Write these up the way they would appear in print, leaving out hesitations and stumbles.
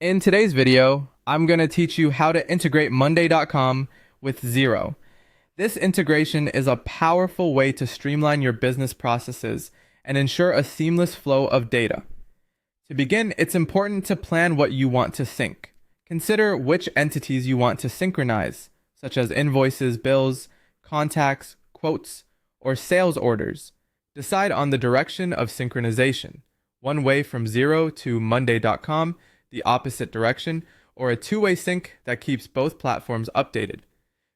In today's video, I'm going to teach you how to integrate Monday.com with Xero. This integration is a powerful way to streamline your business processes and ensure a seamless flow of data. To begin, it's important to plan what you want to sync. Consider which entities you want to synchronize, such as invoices, bills, contacts, quotes, or sales orders. Decide on the direction of synchronization, one way from Xero to Monday.com, the opposite direction, or a two-way sync that keeps both platforms updated.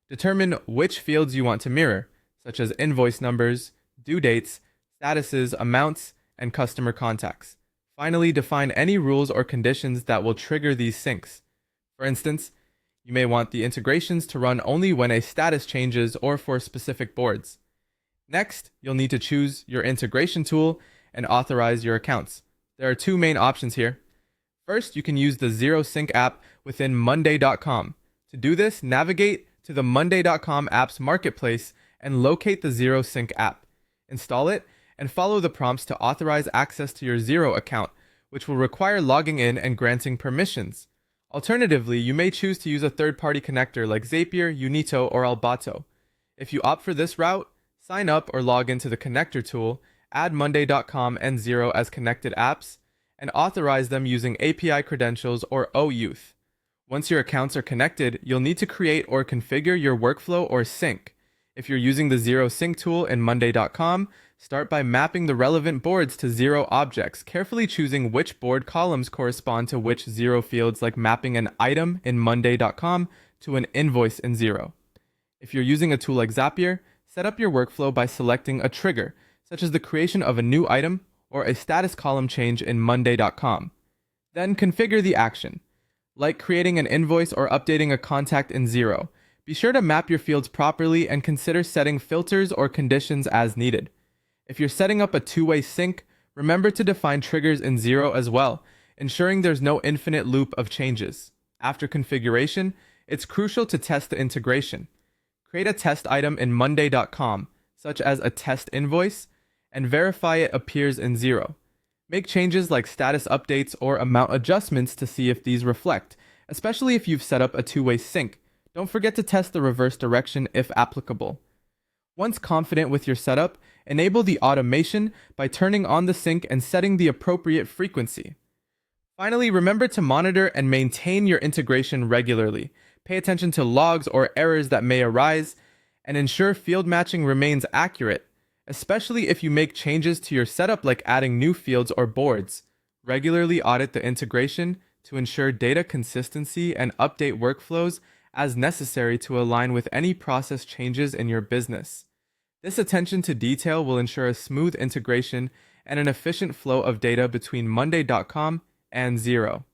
Determine which fields you want to mirror, such as invoice numbers, due dates, statuses, amounts, and customer contacts. Finally, define any rules or conditions that will trigger these syncs. For instance, you may want the integrations to run only when a status changes or for specific boards. Next, you'll need to choose your integration tool and authorize your accounts. There are two main options here. First, you can use the Xero Sync app within Monday.com. To do this, navigate to the Monday.com app's marketplace and locate the Xero Sync app. Install it and follow the prompts to authorize access to your Xero account, which will require logging in and granting permissions. Alternatively, you may choose to use a third-party connector like Zapier, Unito, or Albato. If you opt for this route, sign up or log into the connector tool, add Monday.com and Xero as connected apps, and authorize them using API credentials or OAuth. Once your accounts are connected, you'll need to create or configure your workflow or sync. If you're using the Xero Sync tool in Monday.com, start by mapping the relevant boards to Xero objects, carefully choosing which board columns correspond to which Xero fields, like mapping an item in Monday.com to an invoice in Xero. If you're using a tool like Zapier, set up your workflow by selecting a trigger, such as the creation of a new item or a status column change in Monday.com. Then configure the action, like creating an invoice or updating a contact in Xero. Be sure to map your fields properly and consider setting filters or conditions as needed. If you're setting up a two-way sync, remember to define triggers in Xero as well, ensuring there's no infinite loop of changes. After configuration, it's crucial to test the integration. Create a test item in Monday.com, such as a test invoice, and verify it appears in Xero. Make changes like status updates or amount adjustments to see if these reflect, especially if you've set up a two-way sync. Don't forget to test the reverse direction if applicable. Once confident with your setup, enable the automation by turning on the sync and setting the appropriate frequency. Finally, remember to monitor and maintain your integration regularly. Pay attention to logs or errors that may arise, and ensure field matching remains accurate, especially if you make changes to your setup like adding new fields or boards. Regularly audit the integration to ensure data consistency and update workflows as necessary to align with any process changes in your business. This attention to detail will ensure a smooth integration and an efficient flow of data between Monday.com and Xero.